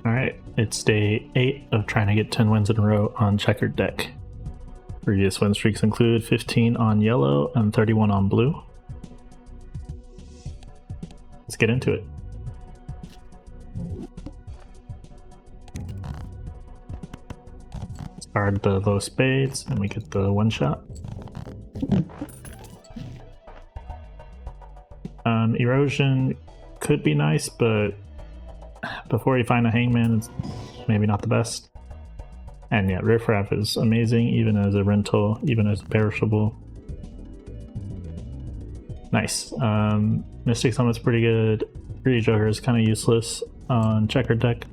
Alright, it's day 8 of trying to get 10 wins in a row on Checkered Deck. Previous win streaks include 15 on yellow and 31 on blue. Let's get into it. Discard the low spades and we get the one shot. Erosion could be nice, but before you find a hangman, it's maybe not the best. And yeah, Riffraff is amazing, even as a rental, even as a perishable. Nice. Mystic Summon's pretty good. Greedy Joker is kind of useless on Checkered Deck,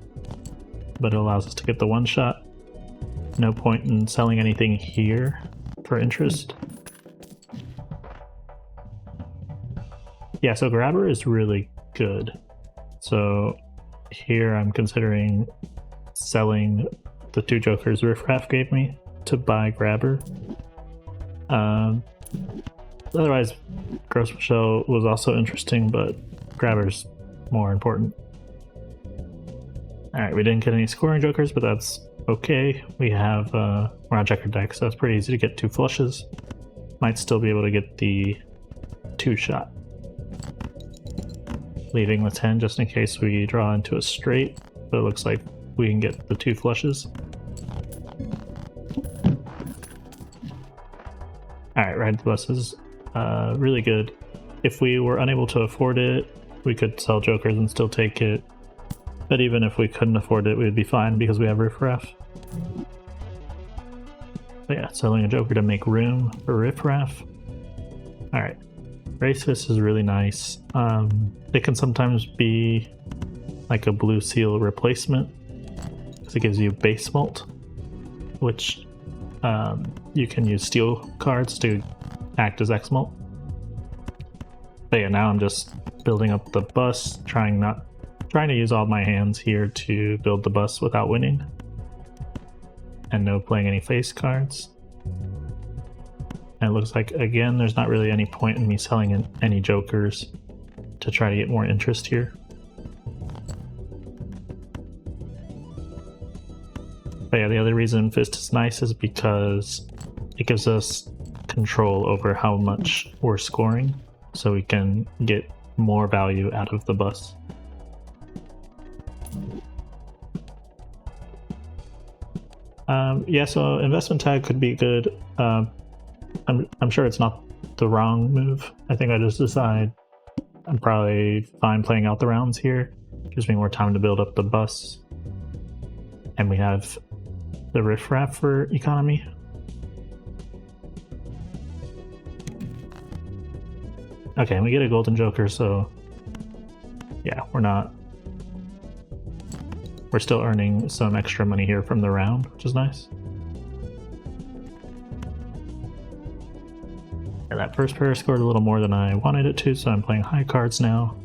but it allows us to get the one shot. No point in selling anything here for interest. Yeah, so Grabber is really good. So here I'm considering selling the 2 jokers Riffraff gave me to buy Grabber. Otherwise, Gross Shell was also interesting, but Grabber's more important. Alright, we didn't get any scoring jokers, but that's okay. We have, we're on Checkered Deck, so it's pretty easy to get 2 flushes. Might still be able to get the 2 shot. Leaving the 10 just in case we draw into a straight, but it looks like we can get the 2 flushes. Alright, Ride the Bus is really good. If we were unable to afford it, we could sell jokers and still take it. But even if we couldn't afford it, we'd be fine because we have Riffraff. But yeah, selling a joker to make room for Riffraff. Alright. Race Fist is really nice. It can sometimes be like a blue seal replacement because it gives you base mult, which you can use steel cards to act as X mult. But yeah, now I'm just building up the bus, trying to use all my hands here to build the bus without winning, and no playing any face cards. And it looks like, again, there's not really any point in me selling any jokers to try to get more interest here. But yeah, the other reason Fist is nice is because it gives us control over how much we're scoring, so we can get more value out of the bus. Yeah, so investment tag could be good. I'm sure it's not the wrong move. I think I just decide I'm probably fine playing out the rounds here. Gives me more time to build up the bus. And we have the Riffraff for economy. Okay, and we get a golden joker, so yeah, we're still earning some extra money here from the round, which is nice. And that first pair scored a little more than I wanted it to, so I'm playing high cards now.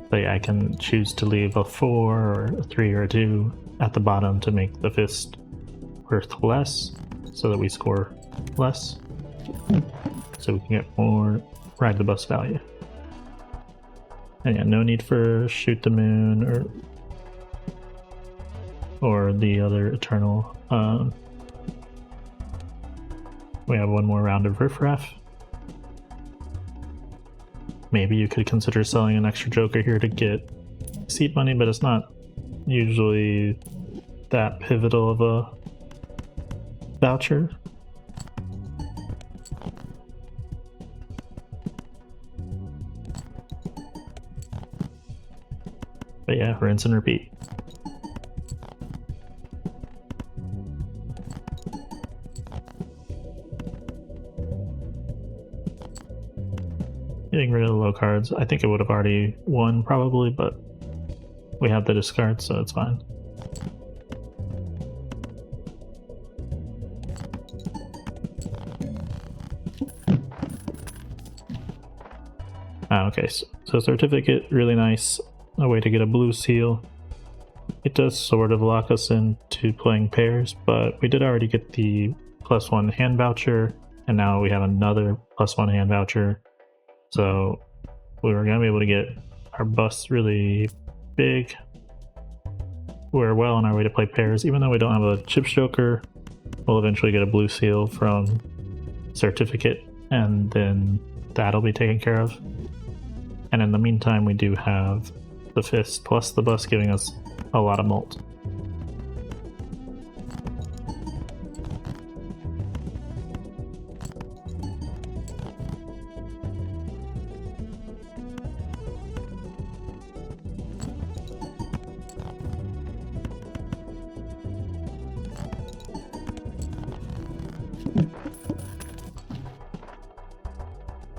But yeah, I can choose to leave a 4 or a 3 or a 2 at the bottom to make the fist worth less, so that we score less, so we can get more Ride the Bus value. And yeah, no need for Shoot the Moon or the other Eternal. We have one more round of Riffraff. Maybe you could consider selling an extra joker here to get seed money, but it's not usually that pivotal of a voucher. But yeah, rinse and repeat. Getting rid of the low cards. I think it would have already won probably, but we have the discard, so it's fine. Okay, so certificate, really nice. A way to get a blue seal. It does sort of lock us into playing pairs, but we did already get the +1 hand voucher, and now we have another +1 hand voucher. So we were gonna be able to get our bus really big. We're well on our way to play pairs. Even though we don't have a chips joker, we'll eventually get a blue seal from certificate, and then that'll be taken care of. And in the meantime, we do have the fist plus the bus giving us a lot of mult.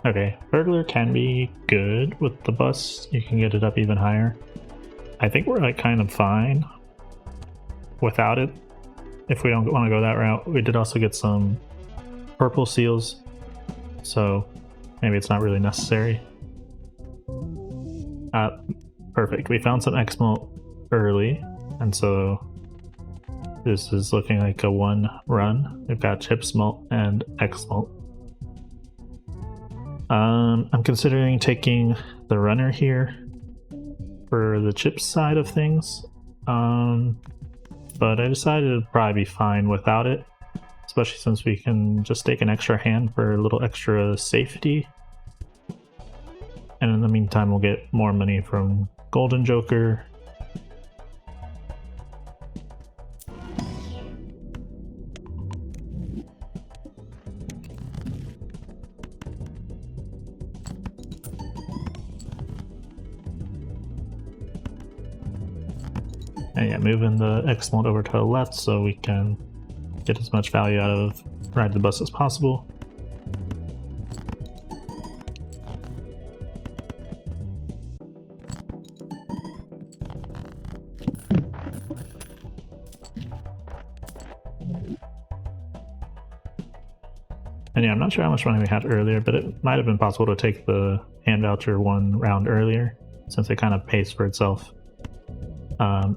Okay, burglar can be good with the bus. You can get it up even higher. I think we're like kind of fine without it if we don't want to go that route. We did also get some purple seals, so maybe it's not really necessary. Perfect. We found some X-Malt early, and so this is looking like a one run. We've got chips malt and X-Malt. I'm considering taking the runner here for the chips side of things, but I decided it'd probably be fine without it, especially since we can just take an extra hand for a little extra safety. And in the meantime, we'll get more money from Golden Joker. And yeah, moving the X-Malt over to the left so we can get as much value out of Ride the Bus as possible. And yeah, I'm not sure how much money we had earlier, but it might have been possible to take the hand voucher one round earlier, since it kind of pays for itself.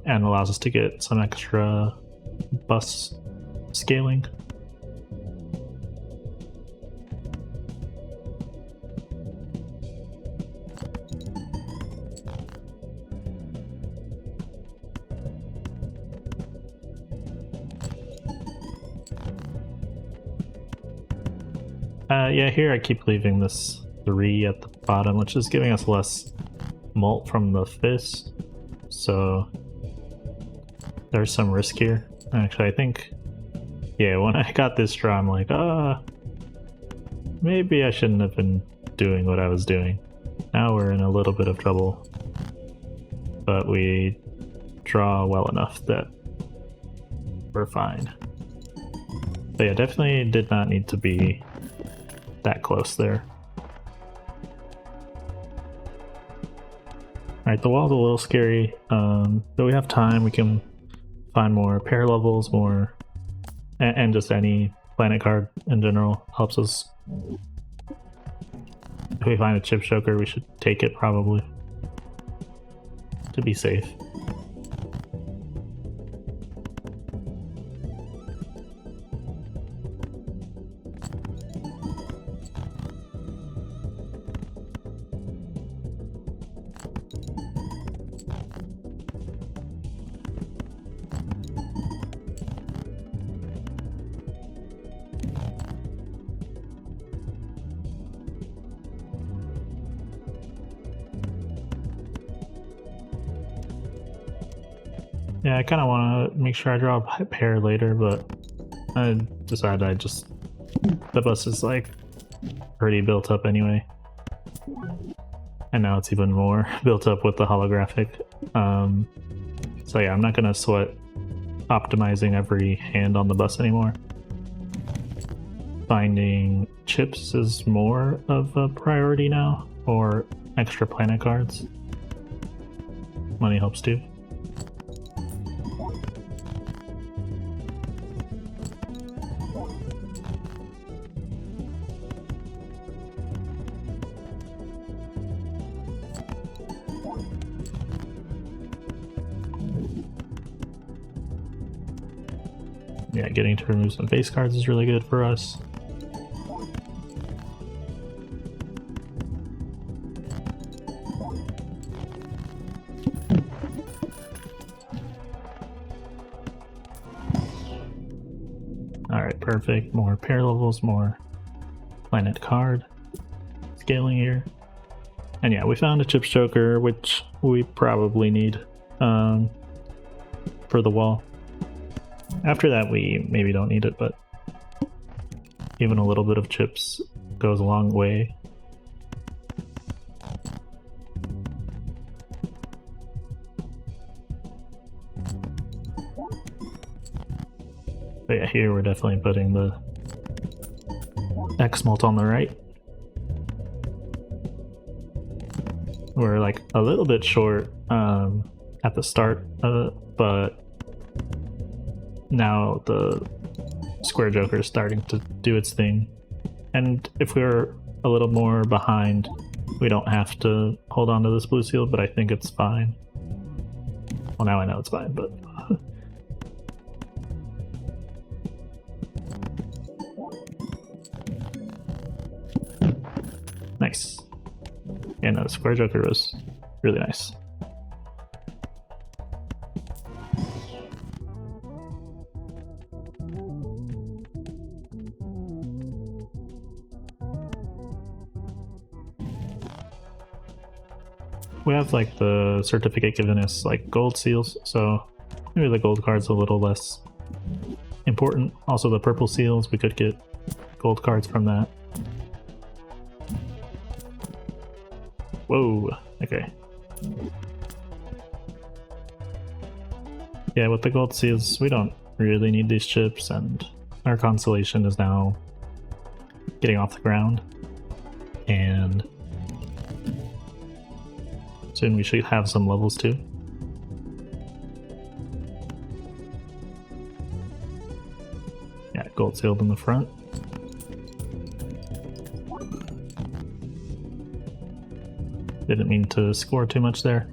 And allows us to get some extra bus scaling. Yeah, here I keep leaving this 3 at the bottom, which is giving us less mult from the fist. So there's some risk here. Actually, I think, yeah, when I got this draw, I'm like, maybe I shouldn't have been doing what I was doing. Now we're in a little bit of trouble, but we draw well enough that we're fine. But yeah, definitely did not need to be that close there. Alright, the wall's a little scary, but we have time. We can find more pair levels, more, and just any planet card in general helps us. If we find a chip choker, we should take it probably to be safe. Yeah, I kind of want to make sure I draw a pair later, but I decided the bus is like pretty built up anyway. And now it's even more built up with the holographic. So yeah, I'm not going to sweat optimizing every hand on the bus anymore. Finding chips is more of a priority now, or extra planet cards. Money helps too. Yeah, getting to remove some face cards is really good for us. Perfect. More pair levels, more planet card scaling here. And yeah, we found a chips choker, which we probably need for the wall. After that, we maybe don't need it, but even a little bit of chips goes a long way. But yeah, here we're definitely putting the X-Molt on the right. We're like a little bit short at the start of it, but now the Square Joker is starting to do its thing. And if we were a little more behind, we don't have to hold on to this blue seal, but I think it's fine. Well, now I know it's fine, but... Nice. Yeah, no, the Square Joker was really nice. We have like the certificate giving us like gold seals, so maybe the gold card's a little less important. Also the purple seals, we could get gold cards from that. Whoa, okay. Yeah, with the gold seals, we don't really need these chips, and our constellation is now getting off the ground. And soon we should have some levels too. Yeah, gold sealed in the front. Didn't mean to score too much there.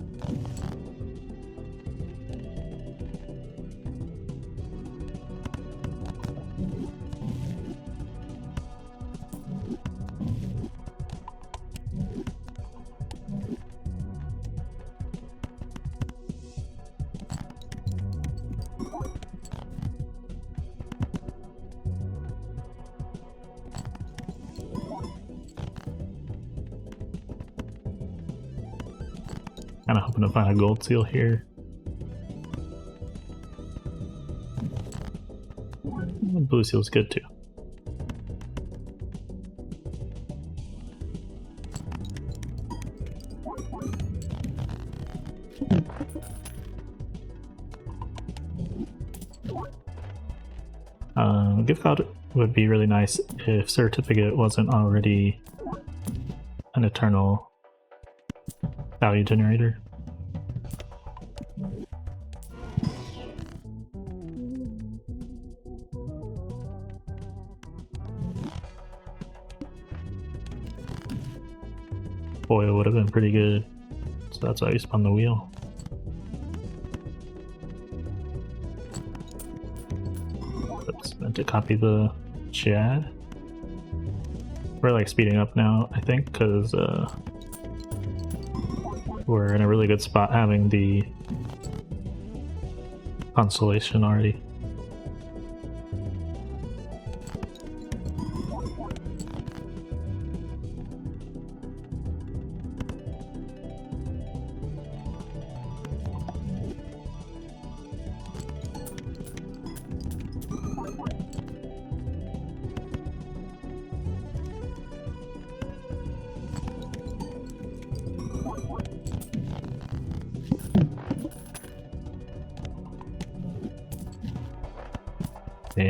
Kind of hoping to find a gold seal here. Blue seal's good too. Gift card would be really nice if certificate wasn't already an eternal value generator. Foil would have been pretty good, so that's why we spun the wheel. Oops, meant to copy the chat. We're like speeding up now, I think, because we're in a really good spot having the constellation already.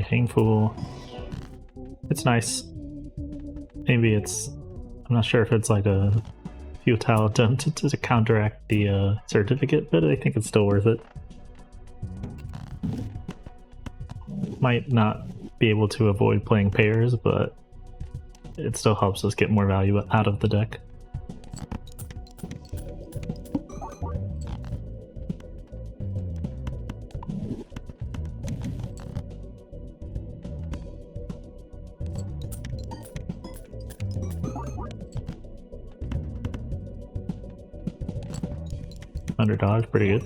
Hangful. It's nice. Maybe it's... I'm not sure if it's like a futile attempt to counteract the certificate, but I think it's still worth it. Might not be able to avoid playing pairs, but it still helps us get more value out of the deck. $100, pretty good.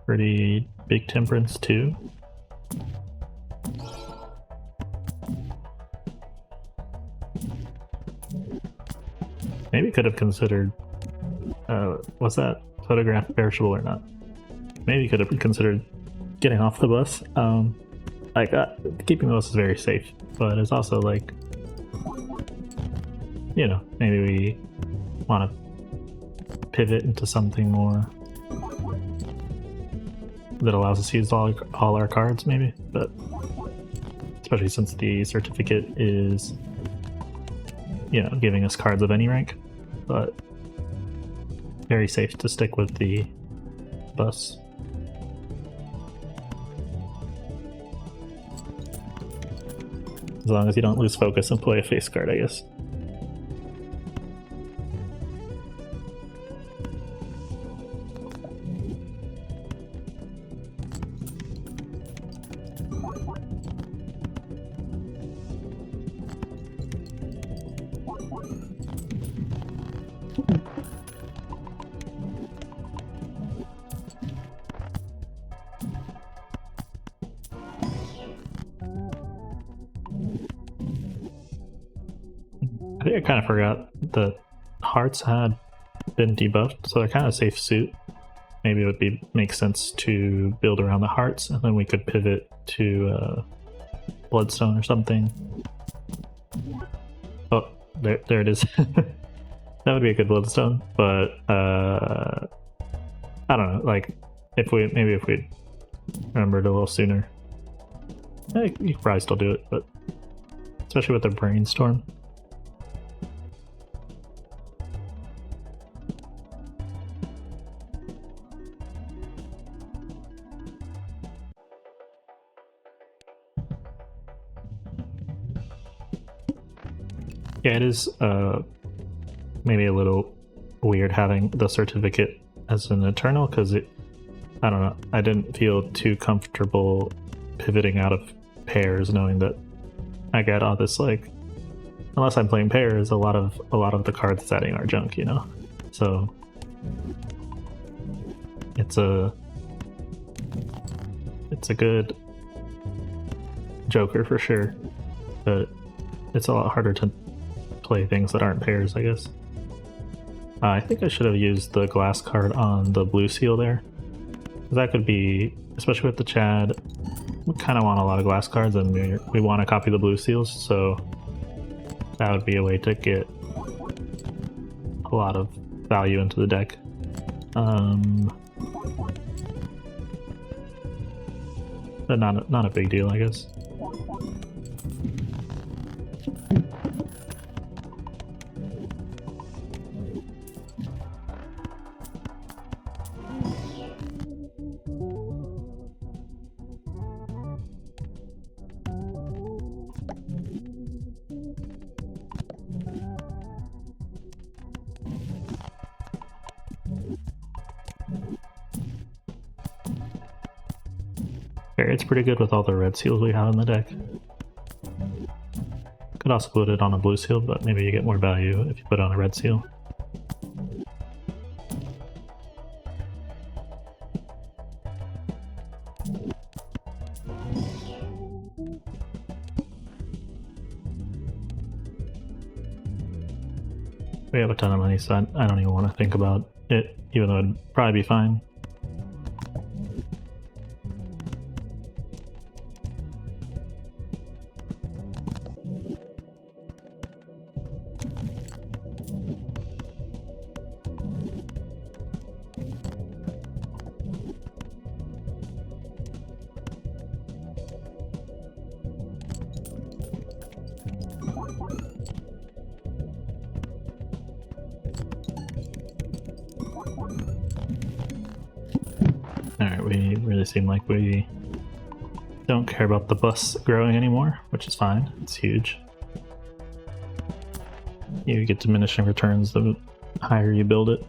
Pretty big temperance too. Maybe could have considered, was that photograph perishable or not? Maybe could have considered getting off the bus. Like, keeping the bus is very safe, but it's also like, you know, maybe we want to pivot into something more that allows us to use all our cards, maybe. But especially since the certificate is, you know, giving us cards of any rank, but very safe to stick with the bus. As long as you don't lose focus and play a face card, I guess. I think I kind of forgot that hearts had been debuffed, so they're kind of safe suit. Maybe it would make sense to build around the hearts, and then we could pivot to bloodstone or something. Oh, there it is. That would be a good bloodstone, but I don't know. Like, if we remembered a little sooner, you could probably still do it, but especially with the brainstorm. Yeah, it is maybe a little weird having the certificate as an eternal, because I don't know, I didn't feel too comfortable pivoting out of pairs knowing that I get all this, like, unless I'm playing pairs, a lot of the cards it's adding are junk, you know? So it's a good joker for sure, but it's a lot harder to play things that aren't pairs, I guess. I think I should have used the glass card on the blue seal there. That could be, especially with the Chad, we kind of want a lot of glass cards, and we want to copy the blue seals, so that would be a way to get a lot of value into the deck. But not a big deal, I guess. It's pretty good with all the red seals we have in the deck. Could also put it on a blue seal, but maybe you get more value if you put it on a red seal. We have a ton of money, so I don't even want to think about it, even though it'd probably be fine. Alright, we really seem like we don't care about the bus growing anymore, which is fine. It's huge. You get diminishing returns the higher you build it.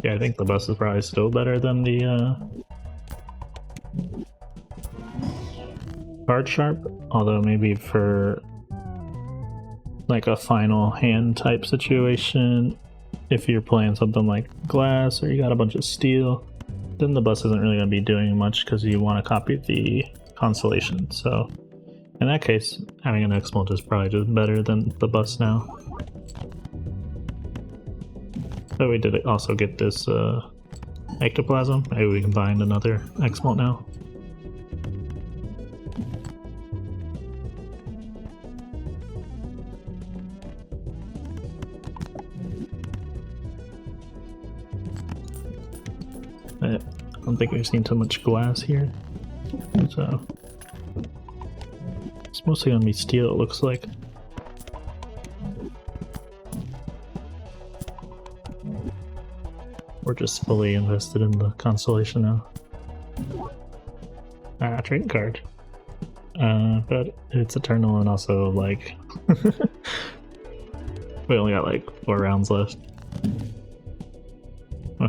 Yeah, I think the bus is probably still better than the card sharp, although maybe for like a final hand type situation, if you're playing something like glass or you got a bunch of steel, then the bus isn't really going to be doing much because you want to copy the constellation. So in that case, having an X-Molt is probably just better than the bus now. So we did also get this ectoplasm. Maybe we can find another X-Molt now. I don't think we've seen too much glass here, so it's mostly gonna be steel, it looks like. We're just fully invested in the constellation now. Trading card. But it's eternal and also like we only got like 4 rounds left.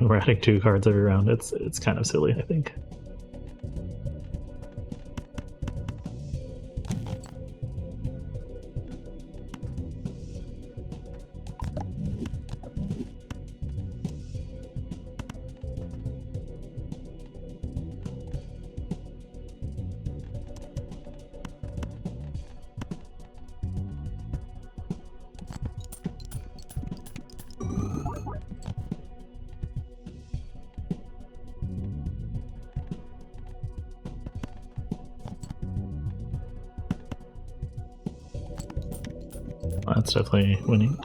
We're adding 2 cards every round. It's kind of silly, I think. That's definitely winning.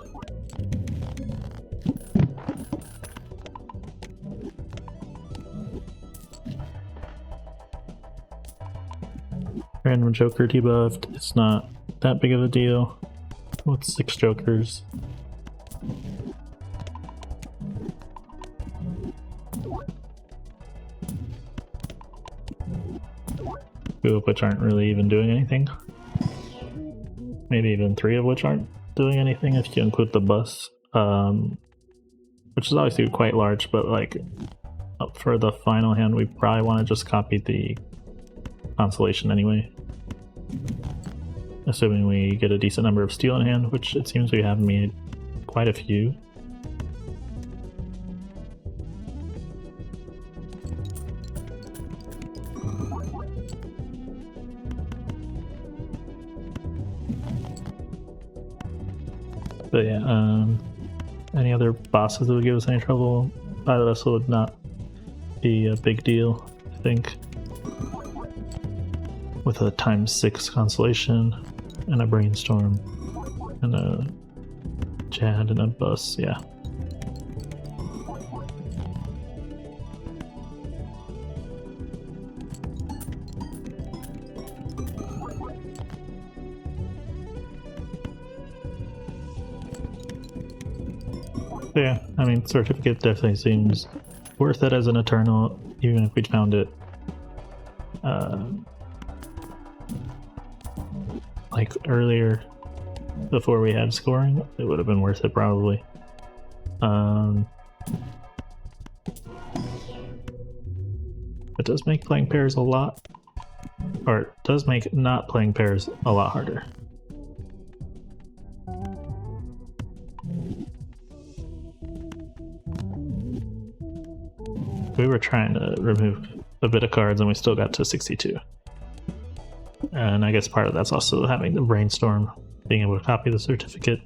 Random Joker debuffed. It's not that big of a deal. What's 6 Jokers? Two of which aren't really even doing anything. Maybe even 3 of which aren't doing anything if you include the bus, which is obviously quite large, but like up for the final hand we probably want to just copy the constellation anyway, assuming we get a decent number of steel in hand, which it seems we have made quite a few. But yeah, any other bosses that would give us any trouble? Pilot vessel would not be a big deal, I think. With a ×6 constellation and a brainstorm and a Chad and a bus, yeah. Yeah, I mean, certificate definitely seems worth it as an eternal, even if we found it like earlier before we had scoring, it would have been worth it probably. It does make playing pairs a lot, or it does make not playing pairs a lot harder. We were trying to remove a bit of cards and we still got to 62. And I guess part of that's also having the brainstorm, being able to copy the certificate.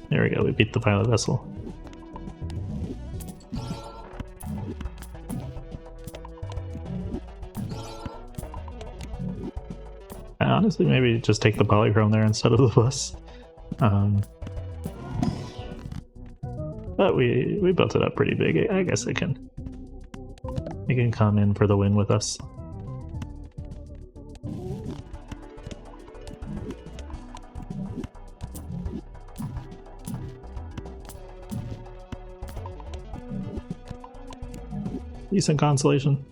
There we go, we beat the pilot vessel. Honestly, maybe just take the polychrome there instead of the bus. But we built it up pretty big. I guess it can come in for the win with us. Decent consolation.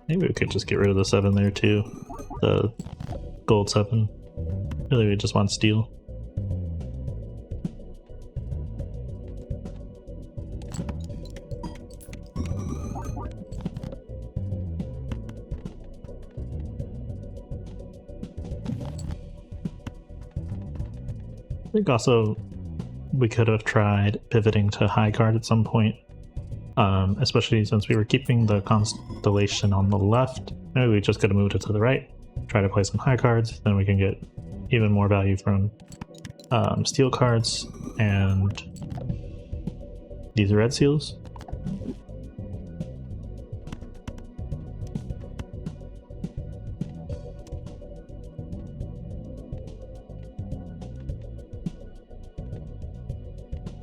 Maybe we could just get rid of the 7 there too. The gold 7. Really, we just want steel. I think also we could have tried pivoting to high card at some point. Especially since we were keeping the constellation on the left. Maybe we just could have moved it to the right, try to play some high cards, then we can get even more value from steel cards and these red seals.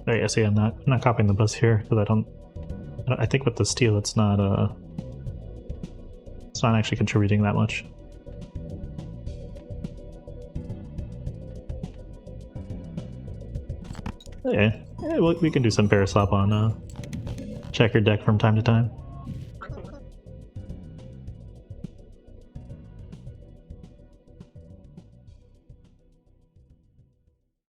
Oh yeah, see, I'm not copying the bus here because I think with the steel it's not actually contributing that much. Yeah, we can do some Slop on Checkered Deck from time to time.